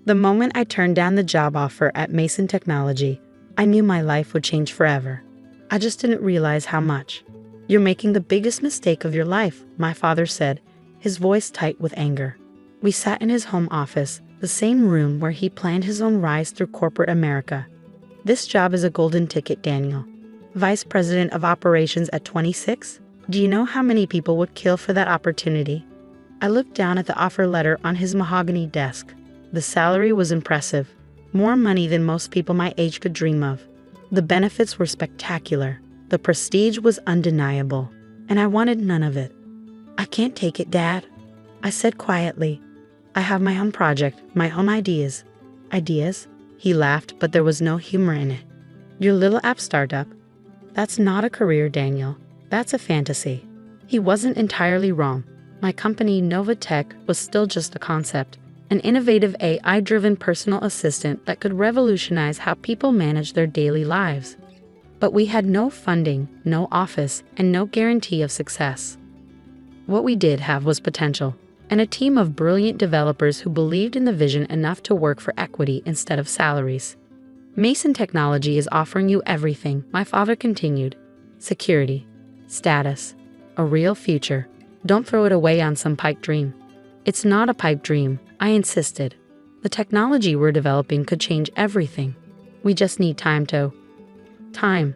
The moment I turned down the job offer at Mason Technology, I knew my life would change forever. I just didn't realize how much. "You're making the biggest mistake of your life," my father said, his voice tight with anger. We sat in his home office, the same room where he planned his own rise through corporate America. "This job is a golden ticket, Daniel. Vice President of Operations at 26? Do you know how many people would kill for that opportunity?" I looked down at the offer letter on his mahogany desk. The salary was impressive, more money than most people my age could dream of. The benefits were spectacular, the prestige was undeniable, and I wanted none of it. "I can't take it, Dad," I said quietly. "I have my own project, my own ideas." "Ideas?" He laughed, but there was no humor in it. "Your little app startup? That's not a career, Daniel. That's a fantasy." He wasn't entirely wrong. My company, Novatech, was still just a concept, an innovative AI-driven personal assistant that could revolutionize how people manage their daily lives. But we had no funding, no office, and no guarantee of success. What we did have was potential, and a team of brilliant developers who believed in the vision enough to work for equity instead of salaries. "Mason Technology is offering you everything," my father continued. "Security, status, a real future. Don't throw it away on some pipe dream." "It's not a pipe dream," I insisted. "The technology we're developing could change everything. We just need time to..." Time.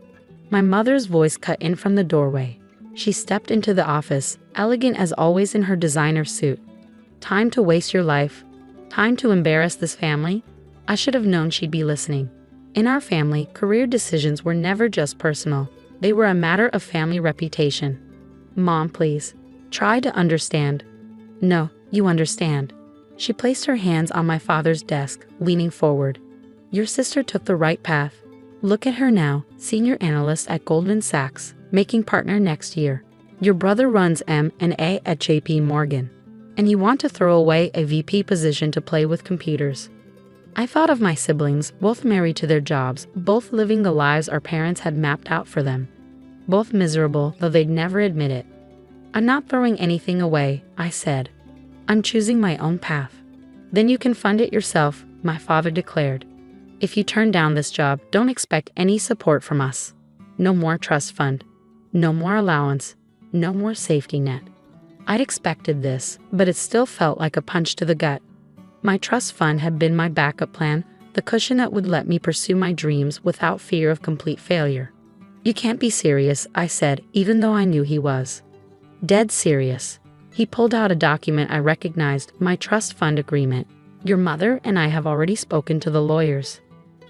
My mother's voice cut in from the doorway. She stepped into the office, elegant as always in her designer suit. "Time to waste your life? Time to embarrass this family?" I should have known she'd be listening. In our family, career decisions were never just personal. They were a matter of family reputation. "Mom, please. Try to understand." "No, you understand." She placed her hands on my father's desk, leaning forward. "Your sister took the right path. Look at her now, senior analyst at Goldman Sachs, making partner next year. Your brother runs M&A at JP Morgan. And you want to throw away a VP position to play with computers." I thought of my siblings, both married to their jobs, both living the lives our parents had mapped out for them. Both miserable, though they'd never admit it. "I'm not throwing anything away," I said. "I'm choosing my own path." "Then you can fund it yourself," my father declared. "If you turn down this job, don't expect any support from us. No more trust fund. No more allowance. No more safety net." I'd expected this, but it still felt like a punch to the gut. My trust fund had been my backup plan, the cushion that would let me pursue my dreams without fear of complete failure. "You can't be serious," I said, even though I knew he was. Dead serious. He pulled out a document I recognized, my trust fund agreement. "Your mother and I have already spoken to the lawyers.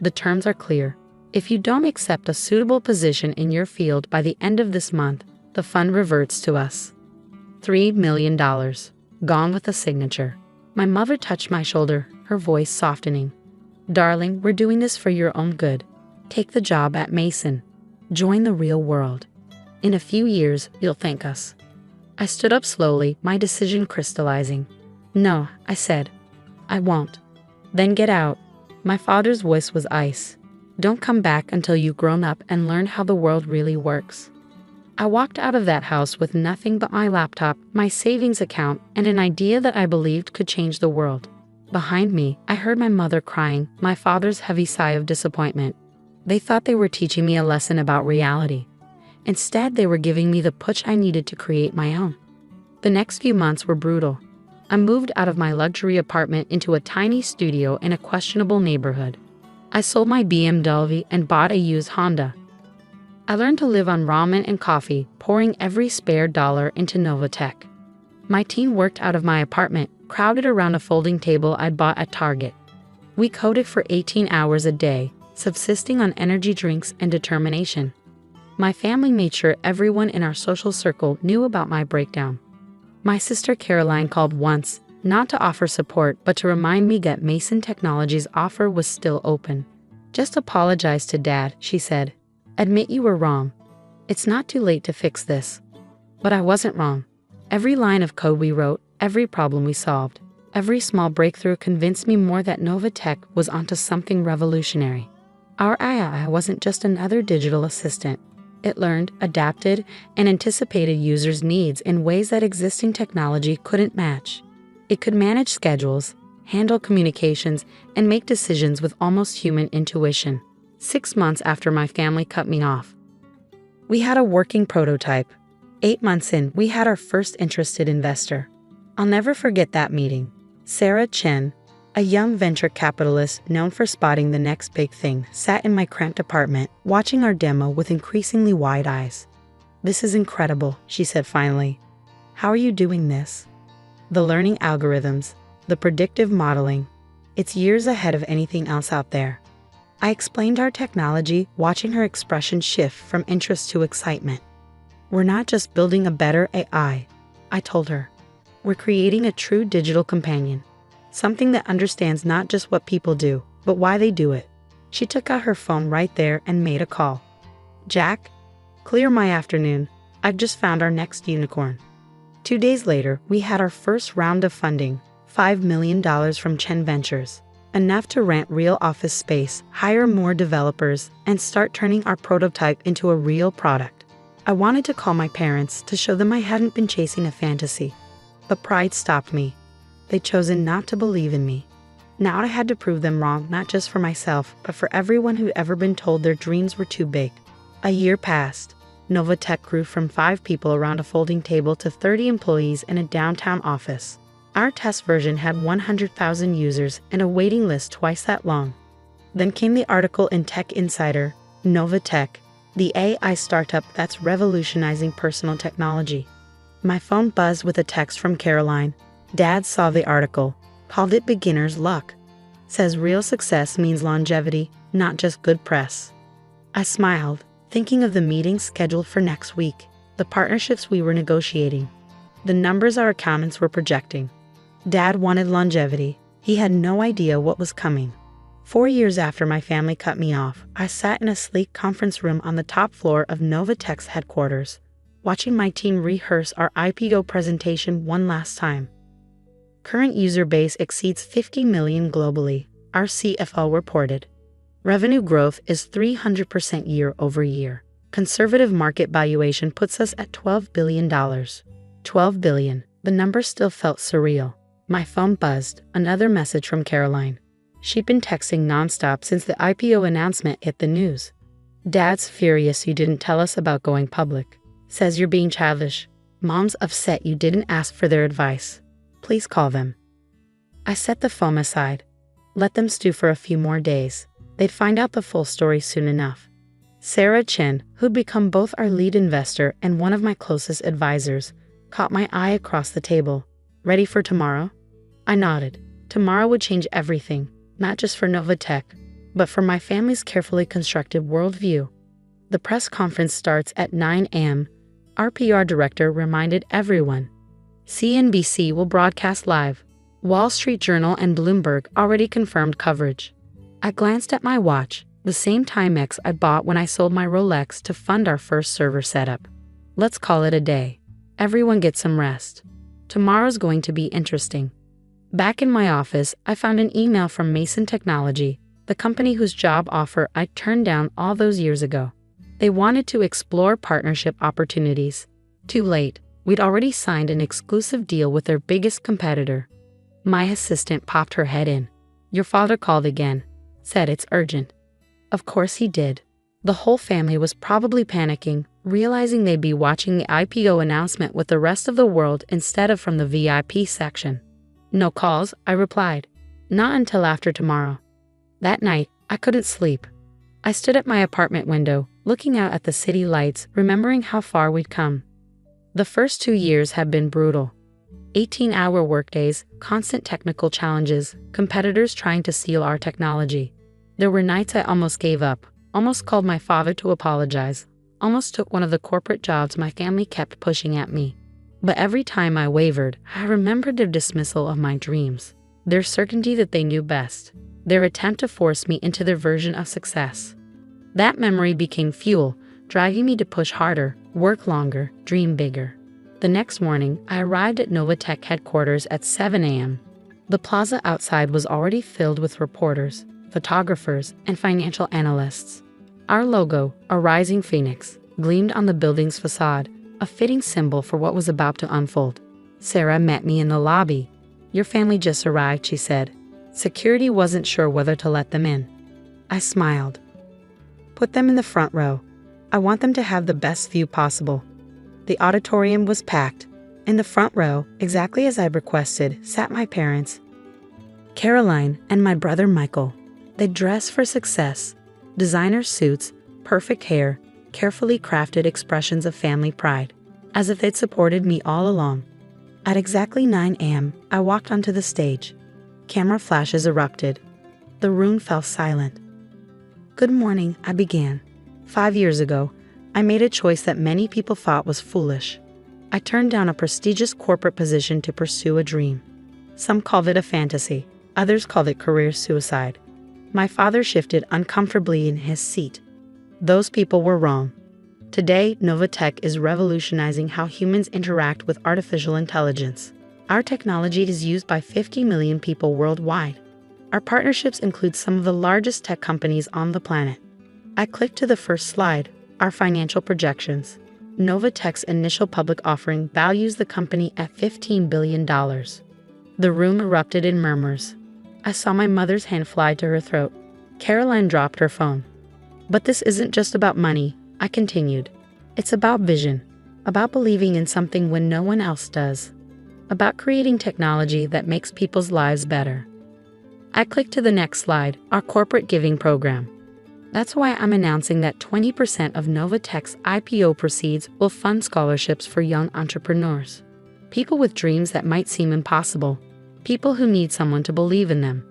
The terms are clear. If you don't accept a suitable position in your field by the end of this month, the fund reverts to us." $3 million. Gone with a signature. My mother touched my shoulder, her voice softening. "Darling, we're doing this for your own good. Take the job at Mason. Join the real world. In a few years, you'll thank us." I stood up slowly, my decision crystallizing. "No," I said. "I won't." "Then get out." My father's voice was ice. "Don't come back until you've grown up and learned how the world really works." I walked out of that house with nothing but my laptop, my savings account, and an idea that I believed could change the world. Behind me, I heard my mother crying, my father's heavy sigh of disappointment. They thought they were teaching me a lesson about reality. Instead, they were giving me the push I needed to create my own. The next few months were brutal. I moved out of my luxury apartment into a tiny studio in a questionable neighborhood. I sold my BMW and bought a used Honda. I learned to live on ramen and coffee, pouring every spare dollar into Novatech. My team worked out of my apartment, crowded around a folding table I'd bought at Target. We coded for 18 hours a day, subsisting on energy drinks and determination. My family made sure everyone in our social circle knew about my breakdown. My sister Caroline called once, not to offer support but to remind me that Mason Technology's offer was still open. "Just apologize to Dad," she said. "Admit you were wrong. It's not too late to fix this." But I wasn't wrong. Every line of code we wrote, every problem we solved, every small breakthrough convinced me more that Novatech was onto something revolutionary. Our AI wasn't just another digital assistant. It learned, adapted, and anticipated users' needs in ways that existing technology couldn't match. It could manage schedules, handle communications, and make decisions with almost human intuition. 6 months after my family cut me off, we had a working prototype. 8 months in, we had our first interested investor. I'll never forget that meeting. Sarah Chen, a young venture capitalist known for spotting the next big thing, sat in my cramped apartment, watching our demo with increasingly wide eyes. "This is incredible," she said finally. "How are you doing this?" "The learning algorithms, the predictive modeling. It's years ahead of anything else out there." I explained our technology, watching her expression shift from interest to excitement. "We're not just building a better AI," I told her. "We're creating a true digital companion. Something that understands not just what people do, but why they do it." She took out her phone right there and made a call. "Jack, clear my afternoon. I've just found our next unicorn." 2 days later, we had our first round of funding, $5 million from Chen Ventures. Enough to rent real office space, hire more developers, and start turning our prototype into a real product. I wanted to call my parents to show them I hadn't been chasing a fantasy. But pride stopped me. They'd chosen not to believe in me. Now I had to prove them wrong, not just for myself, but for everyone who'd ever been told their dreams were too big. A year passed. Novatech grew from 5 people around a folding table to 30 employees in a downtown office. Our test version had 100,000 users and a waiting list twice that long. Then came the article in Tech Insider, Novatech, the AI startup that's revolutionizing personal technology. My phone buzzed with a text from Caroline. "Dad saw the article, called it beginner's luck. Says real success means longevity, not just good press." I smiled, thinking of the meetings scheduled for next week, the partnerships we were negotiating, the numbers our accountants were projecting. Dad wanted longevity. He had no idea what was coming. 4 years after my family cut me off, I sat in a sleek conference room on the top floor of Novatech's headquarters, watching my team rehearse our IPO presentation one last time. Current user base exceeds 50 million globally, our CFO reported. Revenue growth is 300% year over year. Conservative market valuation puts us at $12 billion. $12 billion. The number still felt surreal. My phone buzzed, another message from Caroline. She'd been texting nonstop since the IPO announcement hit the news. "Dad's furious you didn't tell us about going public. Says you're being childish. Mom's upset you didn't ask for their advice. Please call them." I set the phone aside. Let them stew for a few more days. They'd find out the full story soon enough. Sarah Chen, who'd become both our lead investor and one of my closest advisors, caught my eye across the table. "Ready for tomorrow?" I nodded. Tomorrow would change everything, not just for Novatech, but for my family's carefully constructed worldview. The press conference starts at 9 a.m. Our PR director reminded everyone. CNBC will broadcast live. Wall Street Journal and Bloomberg already confirmed coverage. I glanced at my watch, the same Timex I bought when I sold my Rolex to fund our first server setup. Let's call it a day. Everyone get some rest. Tomorrow's going to be interesting. Back in my office, I found an email from Mason Technology, the company whose job offer I turned down all those years ago. They wanted to explore partnership opportunities. Too late. We'd already signed an exclusive deal with their biggest competitor. My assistant popped her head in. "Your father called again. Said it's urgent." Of course he did. The whole family was probably panicking, realizing they'd be watching the IPO announcement with the rest of the world instead of from the VIP section. "No calls," I replied. "Not until after tomorrow." That night, I couldn't sleep. I stood at my apartment window, looking out at the city lights, remembering how far we'd come. The first 2 years had been brutal. 18-hour workdays, constant technical challenges, competitors trying to steal our technology. There were nights I almost gave up, almost called my father to apologize, almost took one of the corporate jobs my family kept pushing at me. But every time I wavered, I remembered their dismissal of my dreams, their certainty that they knew best, their attempt to force me into their version of success. That memory became fuel, driving me to push harder, work longer, dream bigger. The next morning, I arrived at Novatech headquarters at 7 a.m. The plaza outside was already filled with reporters, photographers, and financial analysts. Our logo, a rising phoenix, gleamed on the building's facade, a fitting symbol for what was about to unfold. Sarah met me in the lobby. "Your family just arrived," she said. Security wasn't sure whether to let them in. I smiled. Put them in the front row. I want them to have the best view possible. The auditorium was packed. In the front row, exactly as I'd requested, sat my parents, Caroline and my brother Michael. They dressed for success. Designer suits, perfect hair, carefully crafted expressions of family pride, as if they'd supported me all along. At exactly 9 a.m., I walked onto the stage. Camera flashes erupted. The room fell silent. Good morning, I began. 5 years ago, I made a choice that many people thought was foolish. I turned down a prestigious corporate position to pursue a dream. Some called it a fantasy. Others called it career suicide. My father shifted uncomfortably in his seat. Those people were wrong. Today, Novatech is revolutionizing how humans interact with artificial intelligence. Our technology is used by 50 million people worldwide. Our partnerships include some of the largest tech companies on the planet. I clicked to the first slide, our financial projections. Novatech's initial public offering values the company at $15 billion. The room erupted in murmurs. I saw my mother's hand fly to her throat. Caroline dropped her phone. But this isn't just about money, I continued. It's about vision, about believing in something when no one else does, about creating technology that makes people's lives better. I clicked to the next slide, our corporate giving program. That's why I'm announcing that 20% of Novatech's IPO proceeds will fund scholarships for young entrepreneurs. People with dreams that might seem impossible. People who need someone to believe in them.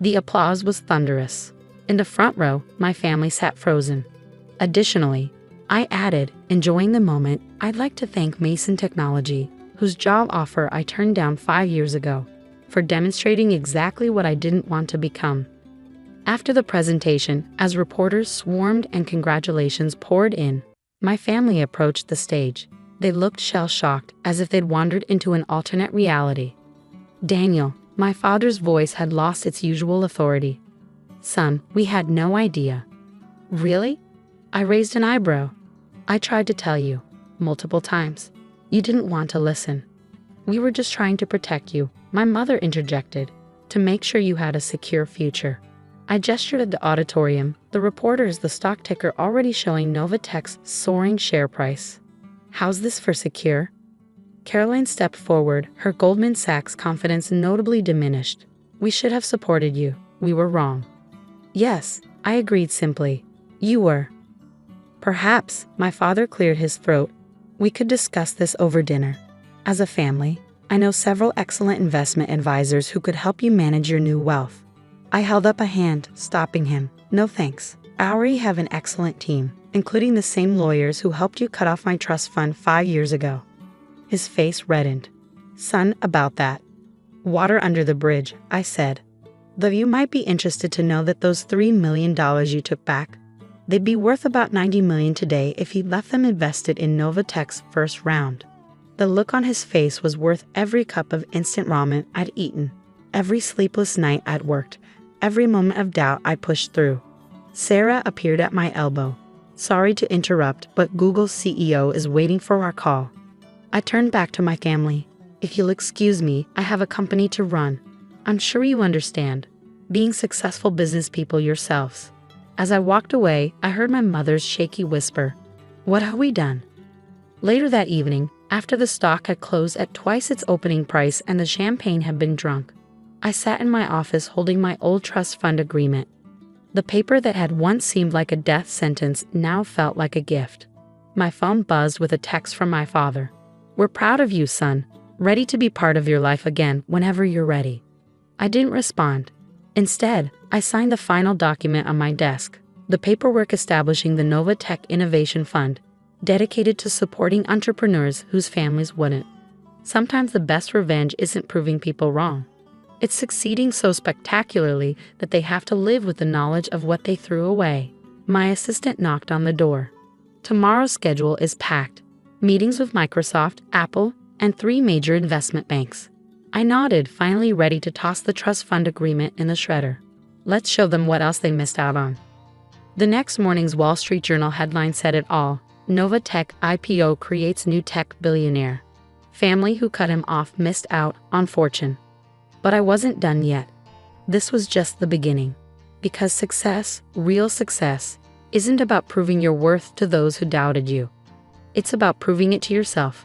The applause was thunderous. In the front row, my family sat frozen. Additionally, I added, enjoying the moment, I'd like to thank Mason Technology, whose job offer I turned down 5 years ago, for demonstrating exactly what I didn't want to become. After the presentation, as reporters swarmed and congratulations poured in, my family approached the stage. They looked shell-shocked, as if they'd wandered into an alternate reality. Daniel, my father's voice had lost its usual authority. Son, we had no idea. Really? I raised an eyebrow. I tried to tell you, multiple times. You didn't want to listen. We were just trying to protect you, my mother interjected, to make sure you had a secure future. I gestured at the auditorium, the reporters, the stock ticker already showing Novatech's soaring share price. How's this for secure? Caroline stepped forward, her Goldman Sachs confidence notably diminished. We should have supported you. We were wrong. Yes, I agreed simply. You were. Perhaps, my father cleared his throat. We could discuss this over dinner. As a family, I know several excellent investment advisors who could help you manage your new wealth. I held up a hand, stopping him. No thanks. I already have an excellent team, including the same lawyers who helped you cut off my trust fund 5 years ago. His face reddened. Son, about that. Water under the bridge, I said. Though you might be interested to know that those $3 million you took back, they'd be worth about $90 million today if you'd left them invested in Novatech's first round. The look on his face was worth every cup of instant ramen I'd eaten, every sleepless night I'd worked, every moment of doubt I pushed through. Sarah appeared at my elbow. Sorry to interrupt, but Google's CEO is waiting for our call. I turned back to my family. If you'll excuse me, I have a company to run. I'm sure you understand, being successful business people yourselves. As I walked away, I heard my mother's shaky whisper, "What have we done?" Later that evening, after the stock had closed at twice its opening price and the champagne had been drunk, I sat in my office holding my old trust fund agreement. The paper that had once seemed like a death sentence now felt like a gift. My phone buzzed with a text from my father. "We're proud of you, son. Ready to be part of your life again whenever you're ready." I didn't respond. Instead, I signed the final document on my desk, the paperwork establishing the Novatech Innovation Fund, dedicated to supporting entrepreneurs whose families wouldn't. Sometimes the best revenge isn't proving people wrong. It's succeeding so spectacularly that they have to live with the knowledge of what they threw away. My assistant knocked on the door. Tomorrow's schedule is packed. Meetings with Microsoft, Apple, and 3 major investment banks. I nodded, finally ready to toss the trust fund agreement in the shredder. Let's show them what else they missed out on. The next morning's Wall Street Journal headline said it all. Novatech IPO creates new tech billionaire. Family who cut him off missed out on fortune. But I wasn't done yet. this was just the beginning. Because success, real success, isn't about proving your worth to those who doubted you. It's about proving it to yourself.